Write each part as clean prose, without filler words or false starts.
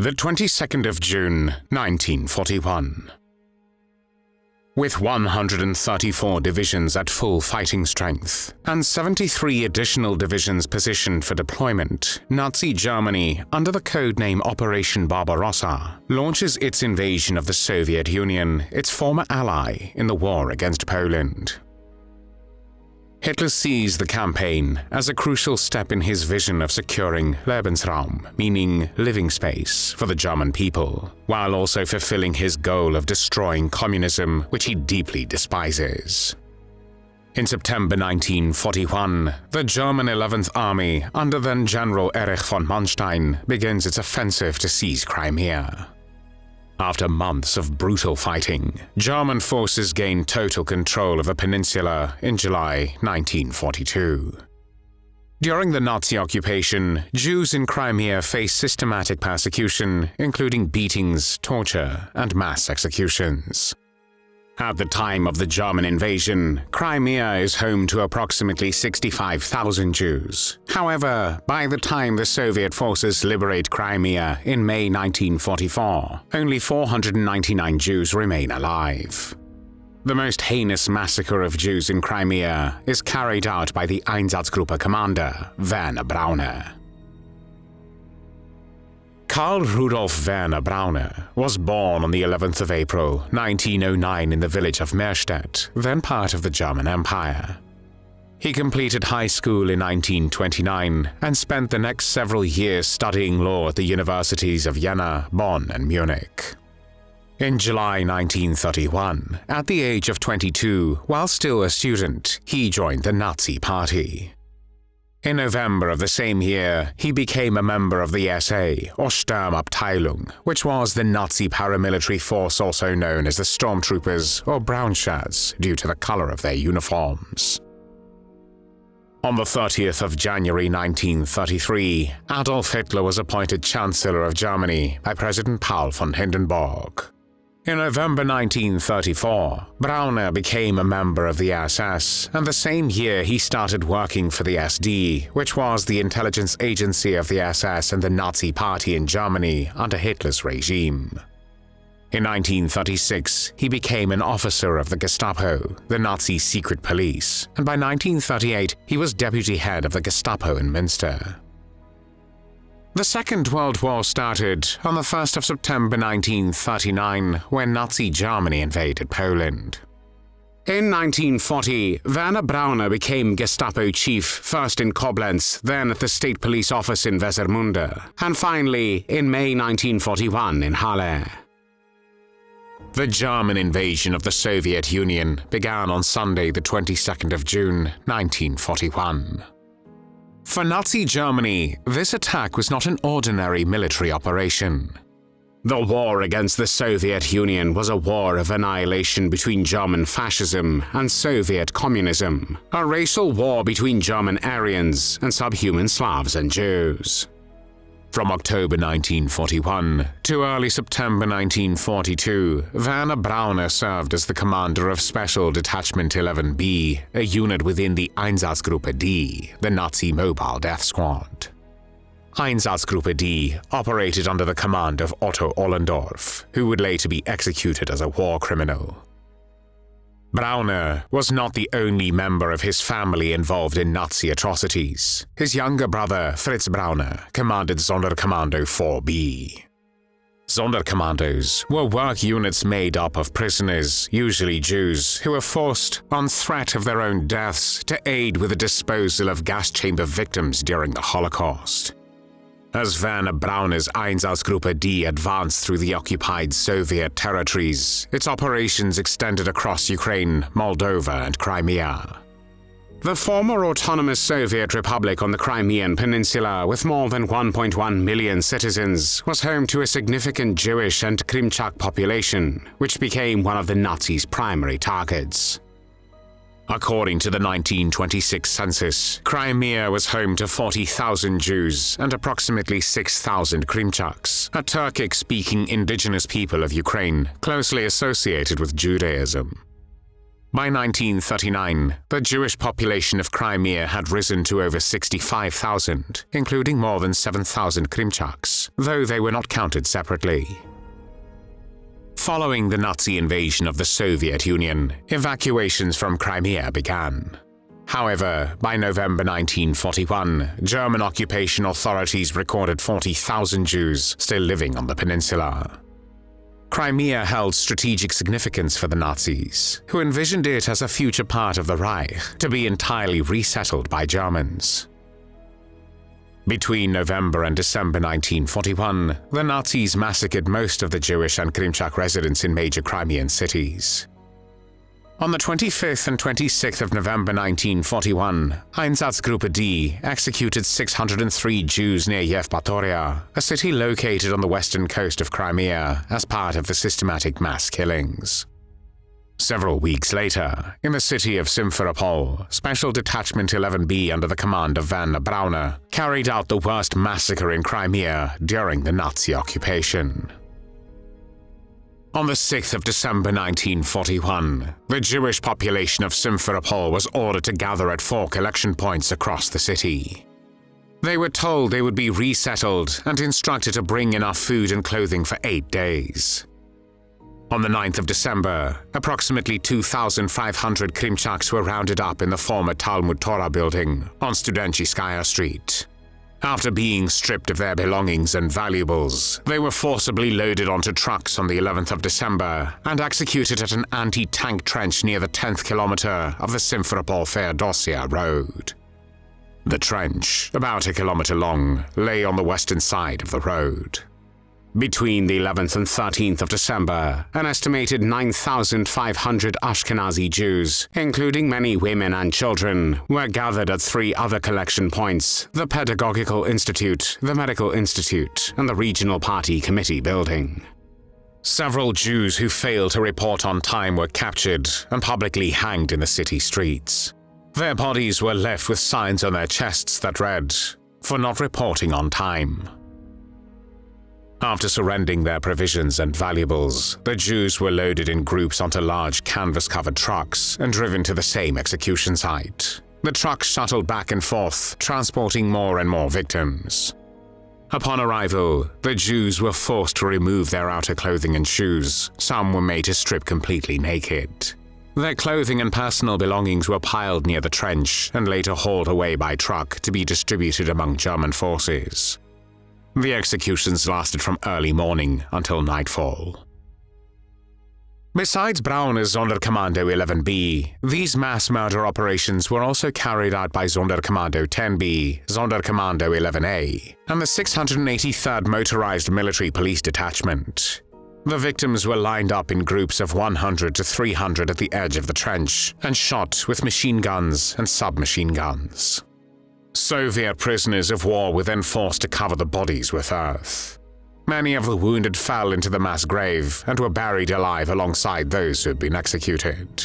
The 22nd of June, 1941. With 134 divisions at full fighting strength and 73 additional divisions positioned for deployment, Nazi Germany, under the codename Operation Barbarossa, launches its invasion of the Soviet Union, its former ally, in the war against Poland. Hitler sees the campaign as a crucial step in his vision of securing Lebensraum, meaning living space, for the German people, while also fulfilling his goal of destroying communism, which he deeply despises. In September 1941, the German 11th Army, under then General Erich von Manstein, begins its offensive to seize Crimea. After months of brutal fighting, German forces gained total control of the peninsula in July 1942. During the Nazi occupation, Jews in Crimea faced systematic persecution, including beatings, torture, and mass executions. At the time of the German invasion, Crimea is home to approximately 65,000 Jews. However, by the time the Soviet forces liberate Crimea in May 1944, only 499 Jews remain alive. The most heinous massacre of Jews in Crimea is carried out by the Einsatzgruppe commander, Werner Braune. Karl Rudolf Werner Braune was born on the 11th of April, 1909 in the village of Meerstedt, then part of the German Empire. He completed high school in 1929 and spent the next several years studying law at the universities of Jena, Bonn, and Munich. In July 1931, at the age of 22, while still a student, he joined the Nazi Party. In November of the same year, he became a member of the SA, or Sturmabteilung, which was the Nazi paramilitary force also known as the Stormtroopers, or Brown Shirts, due to the color of their uniforms. On the 30th of January 1933, Adolf Hitler was appointed Chancellor of Germany by President Paul von Hindenburg. In November 1934, Braune became a member of the SS, and the same year he started working for the SD, which was the intelligence agency of the SS and the Nazi Party in Germany under Hitler's regime. In 1936, he became an officer of the Gestapo, the Nazi secret police, and by 1938 he was deputy head of the Gestapo in Münster. The Second World War started on the 1st of September 1939 when Nazi Germany invaded Poland. In 1940, Werner Braune became Gestapo chief, first in Koblenz, then at the State Police Office in Wesermunde, and finally in May 1941 in Halle. The German invasion of the Soviet Union began on Sunday the 22nd of June 1941. For Nazi Germany, this attack was not an ordinary military operation. The war against the Soviet Union was a war of annihilation between German fascism and Soviet communism, a racial war between German Aryans and subhuman Slavs and Jews. From October 1941 to early September 1942, Werner Braune served as the commander of Special Detachment 11B, a unit within the Einsatzgruppe D, the Nazi Mobile Death Squad. Einsatzgruppe D operated under the command of Otto Ollendorf, who would later be executed as a war criminal. Braune was not the only member of his family involved in Nazi atrocities. His younger brother, Fritz Braune, commanded Sonderkommando 4B. Sonderkommandos were work units made up of prisoners, usually Jews, who were forced, on threat of their own deaths, to aid with the disposal of gas chamber victims during the Holocaust. As Werner Braune's Einsatzgruppe D advanced through the occupied Soviet territories, its operations extended across Ukraine, Moldova, and Crimea. The former autonomous Soviet republic on the Crimean peninsula, with more than 1.1 million citizens, was home to a significant Jewish and Krymchak population, which became one of the Nazis' primary targets. According to the 1926 census, Crimea was home to 40,000 Jews and approximately 6,000 Krymchaks, a Turkic-speaking indigenous people of Ukraine closely associated with Judaism. By 1939, the Jewish population of Crimea had risen to over 65,000, including more than 7,000 Krymchaks, though they were not counted separately. Following the Nazi invasion of the Soviet Union, evacuations from Crimea began. However, by November 1941, German occupation authorities recorded 40,000 Jews still living on the peninsula. Crimea held strategic significance for the Nazis, who envisioned it as a future part of the Reich, to be entirely resettled by Germans. Between November and December 1941, the Nazis massacred most of the Jewish and Krymchak residents in major Crimean cities. On the 25th and 26th of November 1941, Einsatzgruppe D executed 603 Jews near Yevpatoria, a city located on the western coast of Crimea, as part of the systematic mass killings. Several weeks later, in the city of Simferopol, Special Detachment 11B under the command of Werner Braune carried out the worst massacre in Crimea during the Nazi occupation. On the 6th of December 1941, the Jewish population of Simferopol was ordered to gather at 4 collection points across the city. They were told they would be resettled and instructed to bring enough food and clothing for 8 days. On the 9th of December, approximately 2,500 Krymchaks were rounded up in the former Talmud Torah building on Studentskaya Street. After being stripped of their belongings and valuables, they were forcibly loaded onto trucks on the 11th of December and executed at an anti-tank trench near the 10th kilometer of the Simferopol-Feodosia road. The trench, about 1 kilometer long, lay on the western side of the road. Between the 11th and 13th of December, an estimated 9,500 Ashkenazi Jews, including many women and children, were gathered at 3 other collection points: the Pedagogical Institute, the Medical Institute, and the Regional Party Committee building. Several Jews who failed to report on time were captured and publicly hanged in the city streets. Their bodies were left with signs on their chests that read, "For not reporting on time." After surrendering their provisions and valuables, the Jews were loaded in groups onto large canvas-covered trucks and driven to the same execution site. The trucks shuttled back and forth, transporting more and more victims. Upon arrival, the Jews were forced to remove their outer clothing and shoes. Some were made to strip completely naked. Their clothing and personal belongings were piled near the trench and later hauled away by truck to be distributed among German forces. The executions lasted from early morning until nightfall. Besides Braune's Sonderkommando 11B, these mass murder operations were also carried out by Sonderkommando 10B, Sonderkommando 11A, and the 683rd Motorized Military Police Detachment. The victims were lined up in groups of 100 to 300 at the edge of the trench and shot with machine guns and submachine guns. Soviet prisoners of war were then forced to cover the bodies with earth. Many of the wounded fell into the mass grave and were buried alive alongside those who had been executed.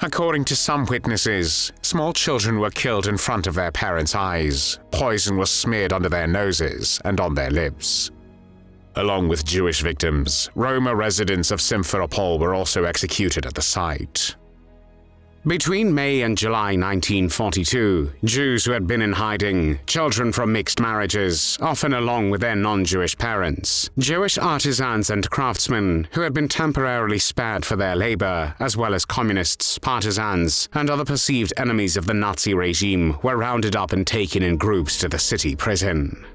According to some witnesses, small children were killed in front of their parents' eyes. Poison was smeared under their noses and on their lips. Along with Jewish victims, Roma residents of Simferopol were also executed at the site. Between May and July 1942, Jews who had been in hiding, children from mixed marriages, often along with their non-Jewish parents, Jewish artisans and craftsmen who had been temporarily spared for their labor, as well as communists, partisans, and other perceived enemies of the Nazi regime were rounded up and taken in groups to the city prison.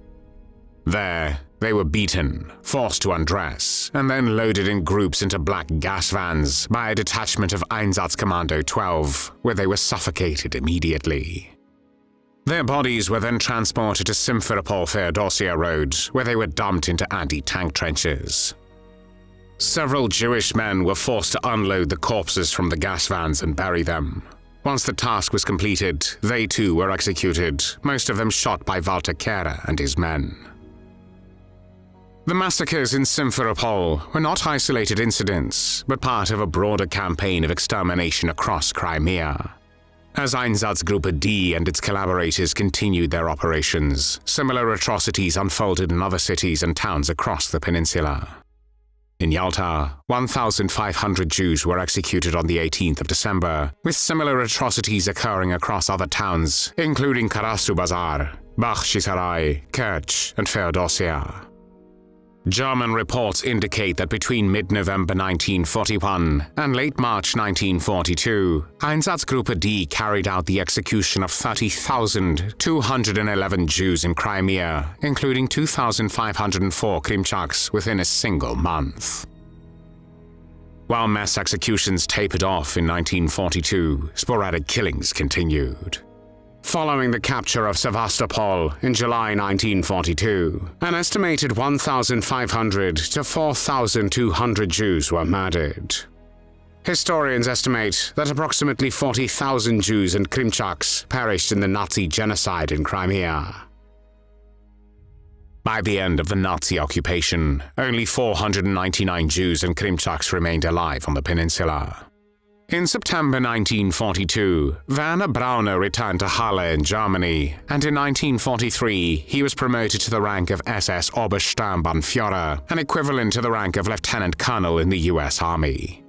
There, they were beaten, forced to undress, and then loaded in groups into black gas vans by a detachment of Einsatzkommando 12, where they were suffocated immediately. Their bodies were then transported to Simferopol-Feodosia Road, where they were dumped into anti-tank trenches. Several Jewish men were forced to unload the corpses from the gas vans and bury them. Once the task was completed, they too were executed, most of them shot by Walter Kehrer and his men. The massacres in Simferopol were not isolated incidents, but part of a broader campaign of extermination across Crimea. As Einsatzgruppe D and its collaborators continued their operations, similar atrocities unfolded in other cities and towns across the peninsula. In Yalta, 1,500 Jews were executed on the 18th of December, with similar atrocities occurring across other towns, including Karasubazar, Bakhchisarai, Kerch, and Feodosia. German reports indicate that between mid-November 1941 and late March 1942, Einsatzgruppe D carried out the execution of 30,211 Jews in Crimea, including 2,504 Krymchaks within a single month. While mass executions tapered off in 1942, sporadic killings continued. Following the capture of Sevastopol in July 1942, an estimated 1,500 to 4,200 Jews were murdered. Historians estimate that approximately 40,000 Jews and Krymchaks perished in the Nazi genocide in Crimea. By the end of the Nazi occupation, only 499 Jews and Krymchaks remained alive on the peninsula. In September 1942, Werner Braune returned to Halle in Germany, and in 1943 he was promoted to the rank of SS Obersturmbannführer, an equivalent to the rank of lieutenant colonel in the US Army.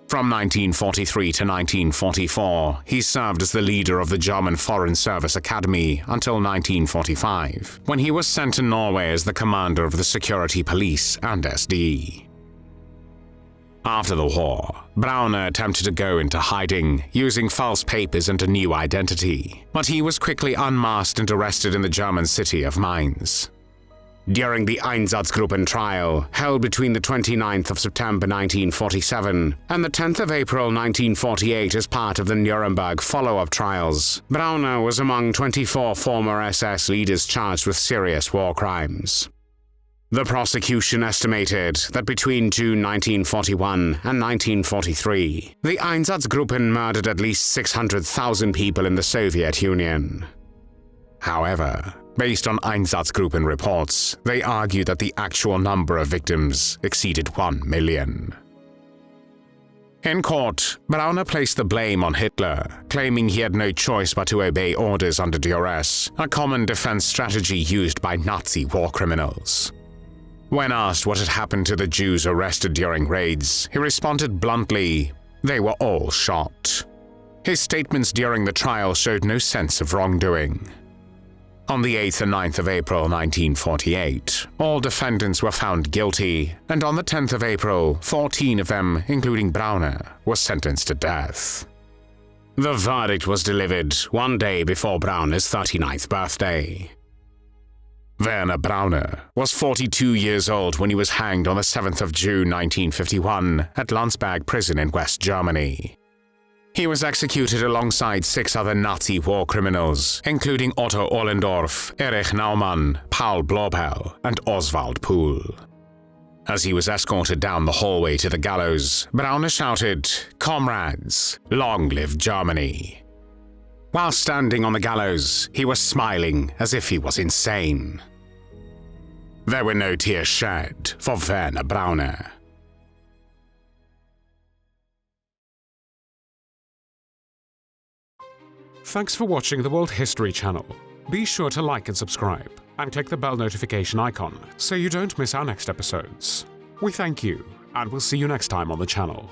From 1943 to 1944, he served as the leader of the German Foreign Service Academy until 1945, when he was sent to Norway as the commander of the security police and SD. After the war, Braune attempted to go into hiding, using false papers and a new identity, but he was quickly unmasked and arrested in the German city of Mainz. During the Einsatzgruppen trial, held between the 29th of September 1947 and the 10th of April 1948 as part of the Nuremberg follow-up trials, Braune was among 24 former SS leaders charged with serious war crimes. The prosecution estimated that between June 1941 and 1943, the Einsatzgruppen murdered at least 600,000 people in the Soviet Union. However, based on Einsatzgruppen reports, they argue that the actual number of victims exceeded 1 million. In court, Braune placed the blame on Hitler, claiming he had no choice but to obey orders under duress, a common defense strategy used by Nazi war criminals. When asked what had happened to the Jews arrested during raids, he responded bluntly, "They were all shot." His statements during the trial showed no sense of wrongdoing. On the 8th and 9th of April 1948, all defendants were found guilty, and on the 10th of April, 14 of them, including Braune, were sentenced to death. The verdict was delivered one day before Braune's 39th birthday. Werner Braune was 42 years old when he was hanged on the 7th of June 1951 at Landsberg prison in West Germany. He was executed alongside 6 other Nazi war criminals, including Otto Ohlendorf, Erich Naumann, Paul Blobel, and Oswald Pohl. As he was escorted down the hallway to the gallows, Braune shouted, "Comrades, long live Germany." While standing on the gallows, he was smiling as if he was insane. There were no tears shed for Werner Braune. Thanks for watching the World History Channel. Be sure to like and subscribe, and click the bell notification icon so you don't miss our next episodes. We thank you, and we'll see you next time on the channel.